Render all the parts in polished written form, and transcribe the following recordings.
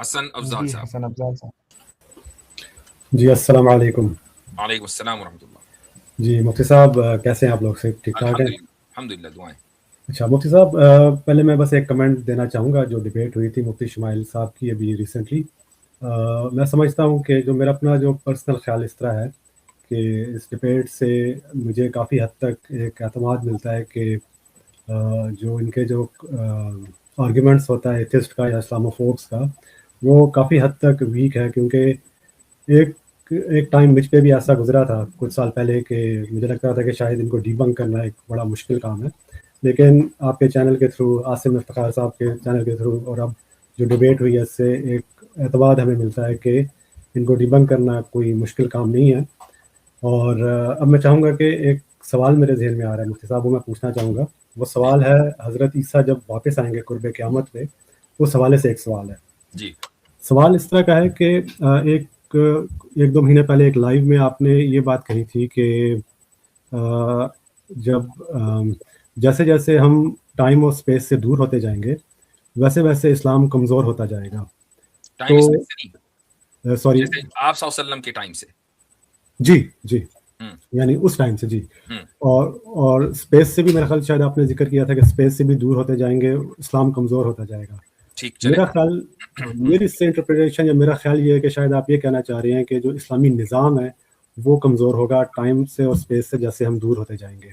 حسن افضال جی صاحب. حسن افضال صاحب. جی السلام علیکم. وعلیکم السلام ورحمۃ اللہ. جی مفتی صاحب کیسے ہیں آپ لوگ؟ سے ٹھیک ٹھاک ہیں؟ الحمدللہ دعائیں. اچھا مفتی صاحب پہلے میں بس ایک کمنٹ دینا چاہوں گا. جو ڈبیٹ ہوئی تھی مفتی شمائل صاحب کی ابھی ریسنٹلی، میں سمجھتا ہوں کہ جو میرا اپنا جو پرسنل خیال اس طرح ہے کہ اس ڈبیٹ سے مجھے کافی حد تک ایک اعتماد ملتا ہے کہ جو ان کے جو آرگیومنٹس ہوتا ہے ایتھسٹ کا یا اسلاموفوبس کا، وہ کافی حد تک ویک ہے. کیونکہ ایک ٹائم مجھ پہ بھی ایسا گزرا تھا کچھ سال پہلے کہ مجھے لگتا تھا کہ شاید ان کو ڈیبنک کرنا ایک بڑا مشکل کام ہے. لیکن آپ کے چینل کے تھرو، عاصم افتخار صاحب کے چینل کے تھرو، اور اب جو ڈبیٹ ہوئی ہے اس سے ایک اعتماد ہمیں ملتا ہے کہ ان کو ڈیبنک کرنا کوئی مشکل کام نہیں ہے. اور اب میں چاہوں گا کہ ایک سوال میرے ذہن میں آ رہا ہے مفتی صاحب، وہ میں پوچھنا چاہوں گا. وہ سوال ہے حضرت عیسیٰ جب واپس آئیں گے قرب قیامت پہ، اس حوالے سے ایک سوال ہے. جی سوال اس طرح کا ہے کہ ایک دو مہینے پہلے ایک لائیو میں آپ نے یہ بات کہی تھی کہ جب جیسے جیسے ہم ٹائم اور اسپیس سے دور ہوتے جائیں گے ویسے ویسے اسلام کمزور ہوتا جائے گا. ٹائم اس میں سے نہیں، سوری، جیسے آپ صلی اللہ علیہ وسلم کے ٹائم سے. جی یعنی اس ٹائم سے. جی اور اسپیس سے بھی میرا خیال شاید آپ نے ذکر کیا تھا کہ اسپیس سے بھی دور ہوتے جائیں گے اسلام کمزور ہوتا جائے گا. ٹھیک چلے. میرا خیال، میری اس سے انٹرپریٹیشن یا میرا خیال یہ ہے کہ شاید آپ یہ کہنا چاہ رہے ہیں کہ جو اسلامی نظام ہے وہ کمزور ہوگا ٹائم سے اور اسپیس سے جیسے ہم دور ہوتے جائیں گے.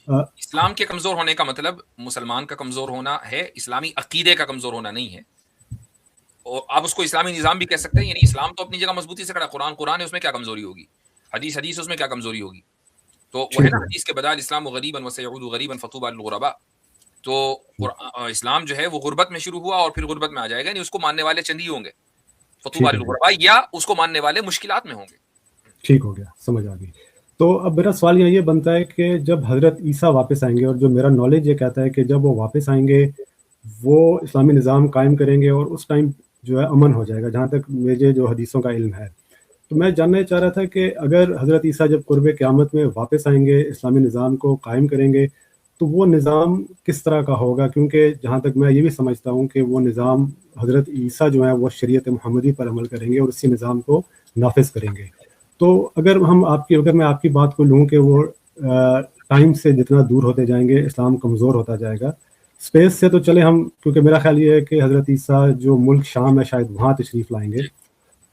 اسلام کے کمزور ہونے کا مطلب مسلمان کا کمزور ہونا ہے، اسلامی عقیدے کا کمزور ہونا نہیں ہے. اور آپ اس کو اسلامی نظام بھی کہہ سکتے ہیں. یعنی اسلام تو اپنی جگہ مضبوطی سے کھڑا، قرآن ہے، اس میں کیا کمزوری ہوگی؟ حدیث اس میں کیا کمزوری ہوگی؟ تو وہ ہے نا حدیث کے بدال اسلام غریباً وسیعود غریباً فطوبى للغرباء. تو اسلام جو ہے وہ غربت میں شروع ہوا اور پھر غربت میں آ جائے گا. یعنی اس کو ماننے والے چند ہی ہوں گے، فطوبى للغرباء، یا اس کو ماننے والے مشکلات میں ہوں گے. ٹھیک ہو گیا، سمجھ آ گئی. تو اب میرا سوال یہ بنتا ہے کہ جب حضرت عیسیٰ واپس آئیں گے، اور جو میرا نالج یہ کہتا ہے کہ جب وہ واپس آئیں گے وہ اسلامی نظام قائم کریں گے اور اس ٹائم جو ہے امن ہو جائے گا، جہاں تک مجھے جو حدیثوں کا علم ہے. تو میں جاننا چاہ رہا تھا کہ اگر حضرت عیسیٰ جب قرب قیامت میں واپس آئیں گے اسلامی نظام کو قائم کریں گے تو وہ نظام کس طرح کا ہوگا؟ کیونکہ جہاں تک میں یہ بھی سمجھتا ہوں کہ وہ نظام حضرت عیسیٰ جو ہے وہ شریعت محمدی پر عمل کریں گے اور اسی نظام کو نافذ کریں گے. تو اگر میں آپ کی بات کو لوں کہ وہ ٹائم سے جتنا دور ہوتے جائیں گے اسلام کمزور ہوتا جائے گا، اسپیس سے تو چلے ہم، کیونکہ میرا خیال یہ ہے کہ حضرت عیسیٰ جو ملک شام ہے شاید وہاں تشریف لائیں گے.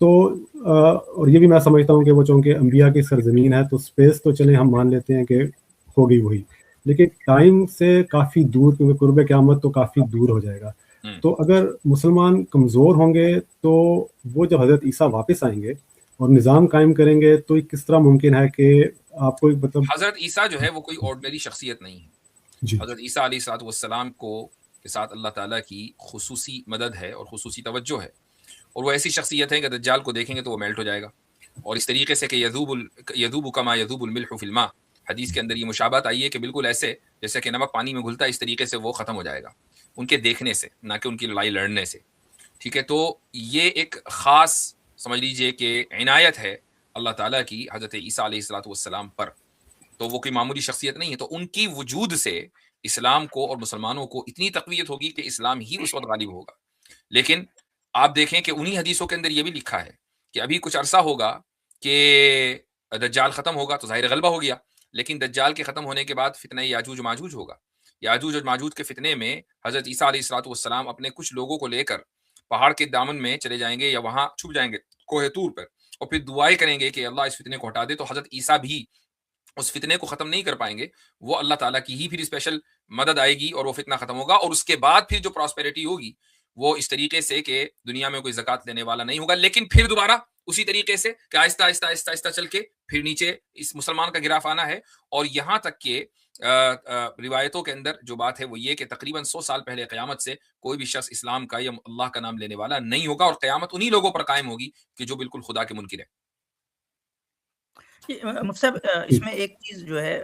تو اور یہ بھی میں سمجھتا ہوں کہ وہ چونکہ انبیاء کی سرزمین ہے تو اسپیس تو چلے ہم مان لیتے ہیں کہ ہوگی وہی، لیکن ٹائم سے کافی دور، کیونکہ قرب قیامت تو کافی دور ہو جائے گا. تو اگر مسلمان کمزور ہوں گے تو وہ جب حضرت عیسیٰ واپس آئیں گے اور نظام قائم کریں گے تو یہ کس طرح ممکن ہے کہ آپ کو مطلب حضرت عیسیٰ جو ہے وہ کوئی آرڈنری شخصیت نہیں ہے. جی حضرت عیسیٰ علیہ الصلوۃ والسلام کے ساتھ اللہ تعالیٰ کی خصوصی مدد ہے اور خصوصی توجہ ہے. اور وہ ایسی شخصیت ہے کہ دجال کو دیکھیں گے تو وہ میلٹ ہو جائے گا. اور اس طریقے سے کہ یذوب کما یذوب الملح فی الماء، حدیث کے اندر یہ مشابہت آئی ہے کہ بالکل ایسے جیسے کہ نمک پانی میں گھلتا ہے، اس طریقے سے وہ ختم ہو جائے گا ان کے دیکھنے سے، نہ کہ ان کی لڑائی لڑنے سے. ٹھیک ہے، تو یہ ایک خاص سمجھ لیجئے کہ عنایت ہے اللہ تعالیٰ کی حضرت عیسیٰ علیہ الصلوۃ والسلام پر. تو وہ کوئی معمولی شخصیت نہیں ہے. تو ان کی وجود سے اسلام کو اور مسلمانوں کو اتنی تقویت ہوگی کہ اسلام ہی اس وقت غالب ہوگا. لیکن آپ دیکھیں کہ انہی حدیثوں کے اندر یہ بھی لکھا ہے کہ ابھی کچھ عرصہ ہوگا کہ دجال ختم ہوگا، تو ظاہر غلبہ ہو گیا. لیکن دجال کے ختم ہونے کے بعد فتنہ یاجوج و ماجوج ہوگا. یاجوج اور ماجوج کے فتنے میں حضرت عیسیٰ علیہ الصلوۃ والسلام اپنے کچھ لوگوں کو لے کر پہاڑ کے دامن میں چلے جائیں گے یا وہاں چھپ جائیں گے کوہ طور پر، اور پھر دعائیں کریں گے کہ اللہ اس فتنے کو ہٹا دے. تو حضرت عیسیٰ بھی اس فتنے کو ختم نہیں کر پائیں گے. وہ اللہ تعالیٰ کی ہی پھر اسپیشل مدد آئے گی اور وہ فتنہ ختم ہوگا. اور اس کے بعد پھر جو پراسپیرٹی ہوگی وہ اس طریقے سے کہ دنیا میں کوئی زکوٰۃ لینے والا نہیں ہوگا. لیکن پھر دوبارہ اسی طریقے سے کہ آہستہ آہستہ آہستہ آہستہ چل کے پھر نیچے اس مسلمان کا گراف آنا ہے. اور یہاں تک کہ روایتوں کے اندر جو بات ہے وہ یہ کہ تقریباً 100 سال پہلے قیامت سے کوئی بھی شخص اسلام کا یا اللہ کا نام لینے والا نہیں ہوگا. اور قیامت انہی لوگوں پر قائم ہوگی کہ جو بالکل خدا کے منکر ہے. مفتی صاحب اس میں ایک چیز جو ہے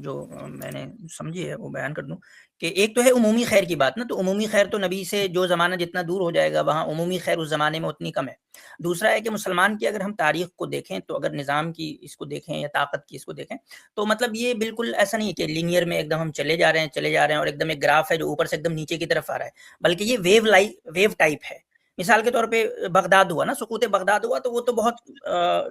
جو میں نے سمجھی ہے وہ بیان کر دوں کہ ایک تو ہے عمومی خیر کی بات نا. تو عمومی خیر تو نبی سے جو زمانہ جتنا دور ہو جائے گا وہاں عمومی خیر اس زمانے میں اتنی کم ہے. دوسرا ہے کہ مسلمان کی اگر ہم تاریخ کو دیکھیں تو اگر نظام کی اس کو دیکھیں یا طاقت کی اس کو دیکھیں تو مطلب یہ بالکل ایسا نہیں ہے کہ لینئر میں ایک دم ہم چلے جا رہے ہیں اور ایک دم ایک گراف ہے جو اوپر سے ایک دم نیچے کی طرف آ رہا ہے، بلکہ یہ ویو ٹائپ ہے. مثال کے طور پہ بغداد ہوا نا، سقوط بغداد ہوا تو وہ تو بہت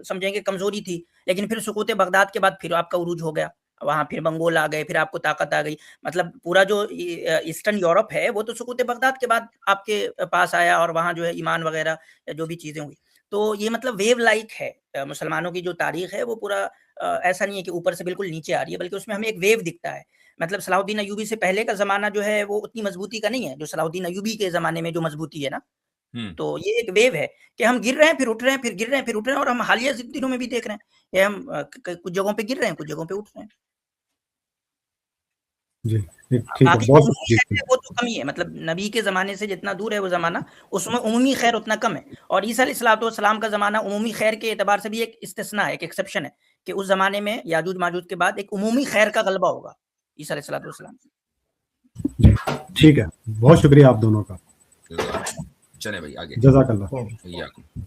سمجھیں گے کمزوری تھی، لیکن پھر سقوط بغداد کے بعد پھر آپ کا عروج ہو گیا، وہاں پھر منگول آ گئے، پھر آپ کو طاقت آ گئی. مطلب پورا جو ایسٹرن یورپ ہے وہ تو سقوط بغداد کے بعد آپ کے پاس آیا، اور وہاں جو ہے ایمان وغیرہ جو بھی چیزیں ہوئی. تو یہ مطلب ویو لائک ہے مسلمانوں کی جو تاریخ ہے، وہ پورا ایسا نہیں ہے کہ اوپر سے بالکل نیچے آ رہی ہے، بلکہ اس میں ہمیں ایک ویو دکھتا ہے. مطلب صلاح الدین ایوبی سے پہلے کا زمانہ جو ہے وہ اتنی مضبوطی کا نہیں ہے جو صلاح الدین ایوبی کے زمانے میں جو مضبوطی ہے نا. تو یہ ایک ویو ہے کہ ہم گر رہے ہیں پھر اٹھ رہے ہیں، پھر گر رہے ہیں پھر اٹھ رہے ہیں، اور ہم حالیہ دنوں میں بھی دیکھ رہے ہیں کہ ہم کچھ جگہوں پہ گر رہے ہیں، کچھ جگہوں پہ اٹھ رہے ہیں. جی ٹھیک ہے، باقی بہت عمومی خیر ہے وہ تو کم ہی ہے، مطلب نبی کے زمانے سے جتنا دور ہے وہ زمانہ، اس میں عمومی خیر اتنا کم ہے. اور عیسیٰ علیہ الصلوۃ والسلام کا زمانہ عمومی خیر کے اعتبار سے بھی ایک استثناء ہے، ایک ایکسیپشن ہے، کہ اس زمانے میں یاجوج ماجوج کے بعد ایک عمومی خیر کا غلبہ ہوگا عیسیٰ علیہ الصلوۃ والسلام. جی ٹھیک ہے، بہت شکریہ آپ دونوں کا. چلے بھائی آگے. جزاک اللہ.